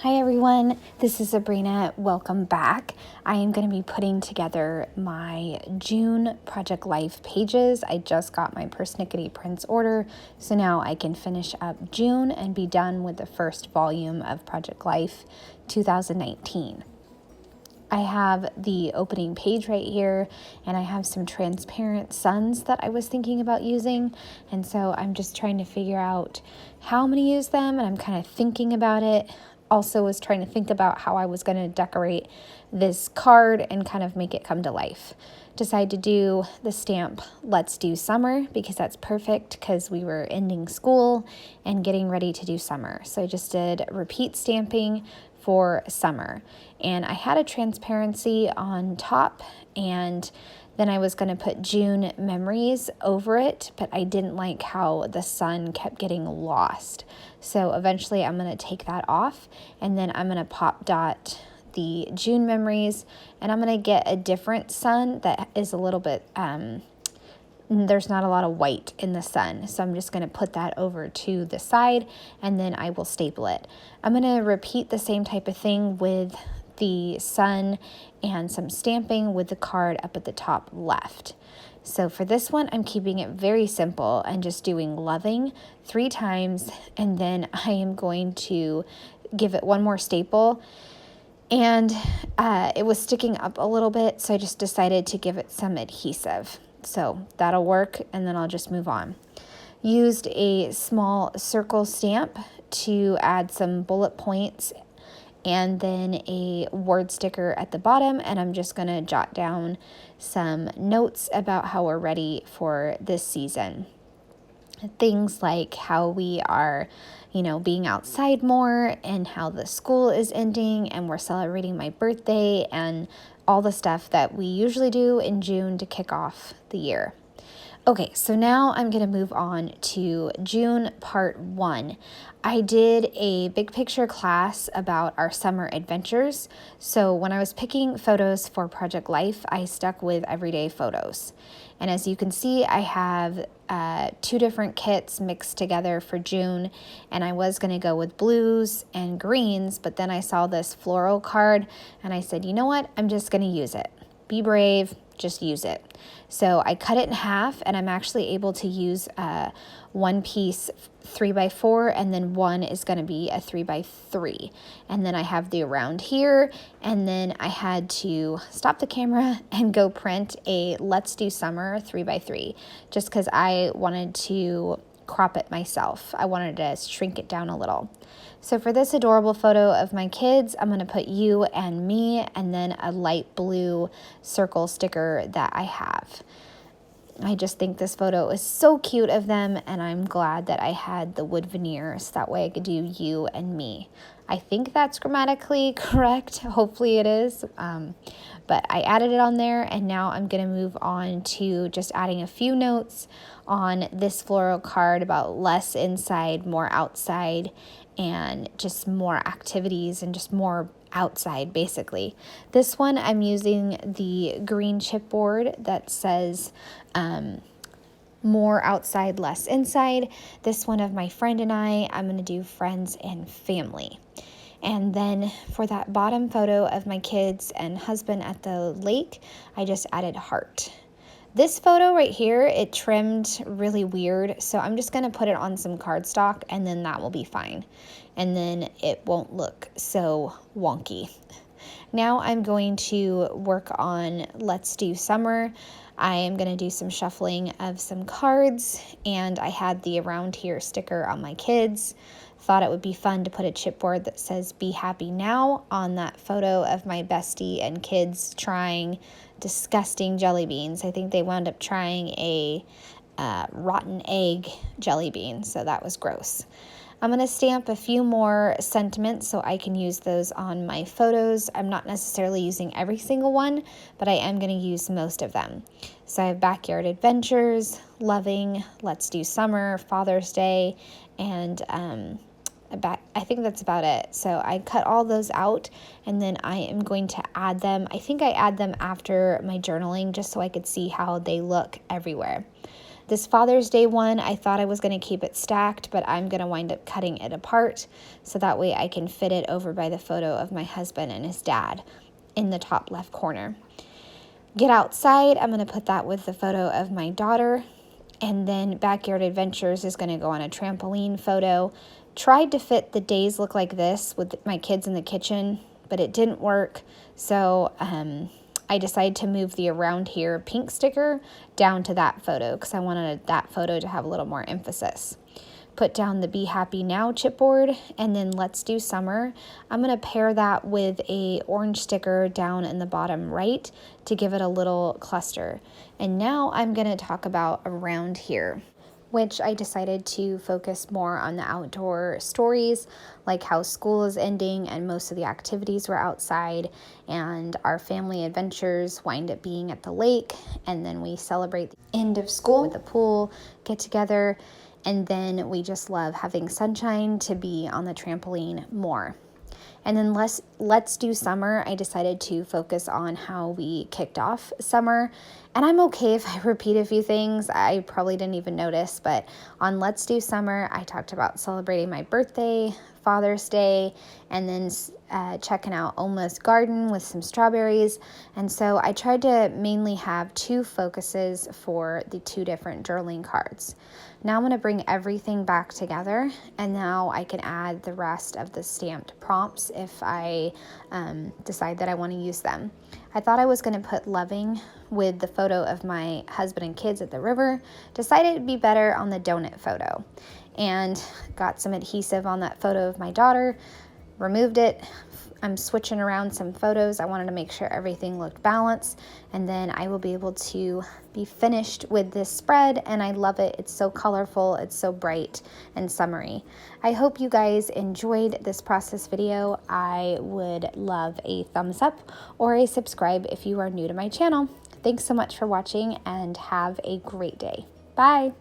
Hi everyone, this is Sabrina. Welcome back. I am going to be putting together my June Project Life pages. I just got my Persnickety Prints order, so now I can finish up June and be done with the first volume of Project Life 2019. I have the opening page right here, and I have some transparent suns that I was thinking about using, and so I'm just trying to figure out how I'm going to use them, and I'm kind of thinking about it. Also was trying to think about how I was going to decorate this card and kind of make it come to life. Decided to do the stamp Let's Do Summer because that's perfect because we were ending school and getting ready to do summer. So I just did repeat stamping for summer, and I had a transparency on top, and then I was going to put June memories over it, but I didn't like how the sun kept getting lost. So eventually I'm going to take that off, and then I'm going to pop dot the June memories, and I'm going to get a different sun that is a little bit, there's not a lot of white in the sun. So I'm just going to put that over to the side, and then I will staple it. I'm going to repeat the same type of thing with the sun and some stamping with the card up at the top left. So for this one, I'm keeping it very simple and just doing loving 3 times, and then I am going to give it one more staple. And it was sticking up a little bit, so I just decided to give it some adhesive. So that'll work, and then I'll just move on. Used a small circle stamp to add some bullet points, and then a word sticker at the bottom, and I'm just going to jot down some notes about how we're ready for this season. Things like how we are, being outside more, and how the school is ending, and we're celebrating my birthday, and all the stuff that we usually do in June to kick off the year. Okay, so now I'm going to move on to June part 1. I did a big picture class about our summer adventures. So when I was picking photos for Project Life, I stuck with everyday photos. And as you can see, I have 2 different kits mixed together for June, and I was going to go with blues and greens, but then I saw this floral card, and I said, you know what, I'm just going to use it. Be brave, just use it. So I cut it in half, and I'm actually able to use one piece 3x4, and then one is going to be a 3x3. And then I have the around here, and then I had to stop the camera and go print a Let's Do Summer 3x3, just because I wanted to crop it myself. I wanted to shrink it down a little. So for this adorable photo of my kids, I'm going to put you and me, and then a light blue circle sticker that I have. I just think this photo is so cute of them, and I'm glad that I had the wood veneer, so that way I could do you and me. I think that's grammatically correct. Hopefully it is. But I added it on there, and now I'm going to move on to just adding a few notes on this floral card about less inside, more outside, and just more activities and just more outside, basically. This one I'm using the green chipboard that says more outside, less inside. This one of my friend and I'm going to do friends and family. And then for that bottom photo of my kids and husband at the lake, I just added heart. This photo right here, it trimmed really weird, so I'm just going to put it on some cardstock, and then that will be fine. And then it won't look so wonky. Now I'm going to work on Let's Do Summer. I am going to do some shuffling of some cards, and I had the around here sticker on my kids. Thought it would be fun to put a chipboard that says Be Happy Now on that photo of my bestie and kids trying disgusting jelly beans. I think they wound up trying a rotten egg jelly bean, so that was gross. I'm going to stamp a few more sentiments so I can use those on my photos. I'm not necessarily using every single one, but I am going to use most of them. So I have Backyard Adventures, Loving, Let's Do Summer, Father's Day, and I think that's about it. So I cut all those out, and then I am going to add them. I think I add them after my journaling just so I could see how they look everywhere. This Father's Day one, I thought I was going to keep it stacked, but I'm going to wind up cutting it apart so that way I can fit it over by the photo of my husband and his dad in the top left corner. Get outside, I'm going to put that with the photo of my daughter. And then Backyard Adventures is going to go on a trampoline photo. Tried to fit the days look like this with my kids in the kitchen, but it didn't work. So I decided to move the around here pink sticker down to that photo because I wanted that photo to have a little more emphasis. Put down the Be Happy Now chipboard, and then Let's Do Summer. I'm going to pair that with a orange sticker down in the bottom right to give it a little cluster. And now I'm going to talk about around here, which I decided to focus more on the outdoor stories, like how school is ending and most of the activities were outside, and our family adventures wind up being at the lake, and then we celebrate the end of school with a pool get together. And then we just love having sunshine to be on the trampoline more. And then Let's Do Summer, I decided to focus on how we kicked off summer. And I'm okay if I repeat a few things. I probably didn't even notice, but on Let's Do Summer, I talked about celebrating my birthday, Father's Day, and then checking out Oma's garden with some strawberries. And so I tried to mainly have two focuses for the two different journaling cards. Now I'm going to bring everything back together, and now I can add the rest of the stamped prompts if I decide that I want to use them. I thought I was going to put loving with the photo of my husband and kids at the river. Decided it'd be better on the donut photo, and got some adhesive on that photo of my daughter, removed it. I'm switching around some photos. I wanted to make sure everything looked balanced, and then I will be able to be finished with this spread, and I love it. It's so colorful, it's so bright and summery. I hope you guys enjoyed this process video. I would love a thumbs up or a subscribe if you are new to my channel. Thanks so much for watching, and have a great day. Bye.